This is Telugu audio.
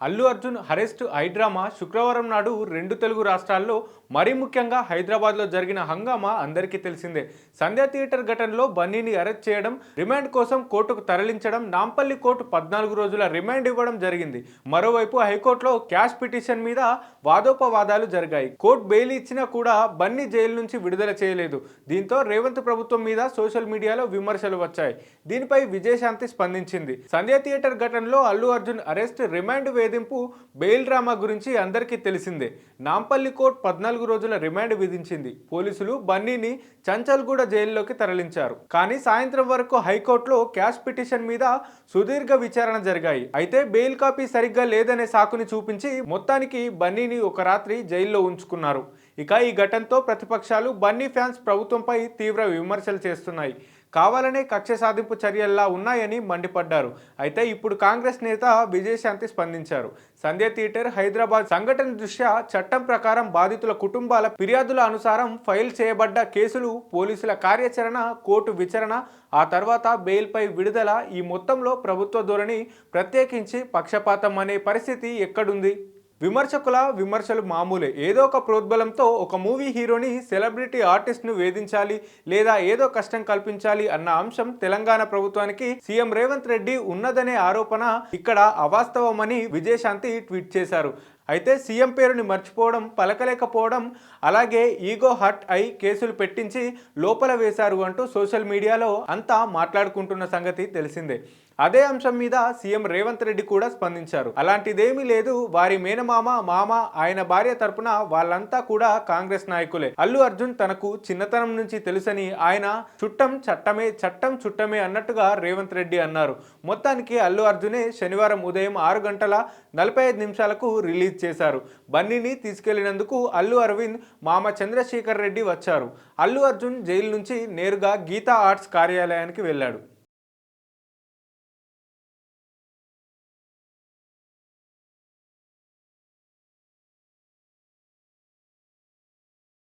అల్లు అర్జున్ అరెస్ట్ హైడ్రామా శుక్రవారం నాడు రెండు తెలుగు రాష్ట్రాల్లో మరీ ముఖ్యంగా హైదరాబాద్లో జరిగిన హంగామా అందరికీ తెలిసిందే. సంధ్యా థియేటర్ ఘటనలో బన్నీని అరెస్ట్ చేయడం, రిమాండ్ కోసం కోర్టుకు తరలించడం, నాంపల్లి కోర్టు 14 రోజుల రిమాండ్ ఇవ్వడం జరిగింది. మరోవైపు హైకోర్టులో క్యాష్ పిటిషన్ మీద వాదోపవాదాలు జరిగాయి. కోర్టు బెయిల్ ఇచ్చినా కూడా బన్నీ జైలు నుంచి విడుదల చేయలేదు. దీంతో రేవంత్ ప్రభుత్వం మీద సోషల్ మీడియాలో విమర్శలు వచ్చాయి. దీనిపై విజయశాంతి స్పందించింది. సంధ్యా థియేటర్ ఘటనలో అల్లు అర్జున్ అరెస్ట్, రిమాండ్ వేధింపు, బెయిల్ డ్రామా గురించి అందరికీ తెలిసిందే. నాంపల్లి కోర్టు 14 రోజుల రిమాండ్ విధించింది. పోలీసులు బన్నీని చంచల్గూడ జైల్లోకి తరలించారు. కానీ సాయంత్రం వరకు హైకోర్టులో క్యాష్ పిటిషన్ మీద సుదీర్ఘ విచారణ జరిగాయి. అయితే బెయిల్ కాపీ సరిగ్గా లేదనే సాకుని చూపించి మొత్తానికి బన్నీని ఒక రాత్రి జైల్లో ఉంచుకున్నారు. ఇక ఈ ఘటనతో ప్రతిపక్షాలు బన్నీ ఫ్యాన్స్ ప్రభుత్వంపై తీవ్ర విమర్శలు చేస్తున్నాయి. కావాలనే కక్ష సాధింపు చర్యల్లా ఉన్నాయని మండిపడ్డారు. అయితే ఇప్పుడు కాంగ్రెస్ నేత విజయశాంతి స్పందించారు. సంధ్యా థియేటర్ హైదరాబాద్ సంఘటన దృష్ట్యా చట్టం ప్రకారం బాధితుల కుటుంబాల ఫిర్యాదుల అనుసారం ఫైల్ చేయబడ్డ కేసులు, పోలీసుల కార్యాచరణ, కోర్టు విచారణ, ఆ తర్వాత బెయిల్పై విడుదల, ఈ మొత్తంలో ప్రభుత్వ ధోరణి, ప్రత్యేకించి పక్షపాతం అనే పరిస్థితి ఎక్కడుంది? విమర్శకుల విమర్శలు మామూలే. ఏదో ఒక ప్రోద్బలంతో ఒక మూవీ హీరోని, సెలబ్రిటీ ఆర్టిస్ట్ను వేధించాలి లేదా ఏదో కష్టం కల్పించాలి అన్న అంశం తెలంగాణ ప్రభుత్వానికి సీఎం రేవంత్ రెడ్డి ఉన్నదనే ఆరోపణ ఇక్కడ అవాస్తవమని విజయశాంతి ట్వీట్ చేశారు. అయితే సీఎం పేరుని మర్చిపోవడం, పలకలేకపోవడం, అలాగే ఈగో హర్ట్ అయి కేసులు పెట్టించి లోపల వేశారు అంటూ సోషల్ మీడియాలో అంతా మాట్లాడుకుంటున్న సంగతి తెలిసిందే. అదే అంశం మీద సీఎం రేవంత్ రెడ్డి కూడా స్పందించారు. అలాంటిదేమీ లేదు, వారి మేనమామ, మామ, ఆయన భార్య తరపున వాళ్ళంతా కూడా కాంగ్రెస్ నాయకులే. అల్లు అర్జున్ తనకు చిన్నతనం నుంచి తెలుసని, ఆయన చుట్టం చట్టమే, చట్టం చుట్టమే అన్నట్టుగా రేవంత్ రెడ్డి అన్నారు. మొత్తానికి అల్లు అర్జునే శనివారం ఉదయం 6:45 రిలీజ్ చేశారు. బన్నీని తీసుకెళ్లినందుకు అల్లు అరవింద్ మామ చంద్రశేఖర్ రెడ్డి వచ్చారు. అల్లు అర్జున్ జైలు నుంచి నేరుగా గీతా ఆర్ట్స్ కార్యాలయానికి వెళ్ళాడు.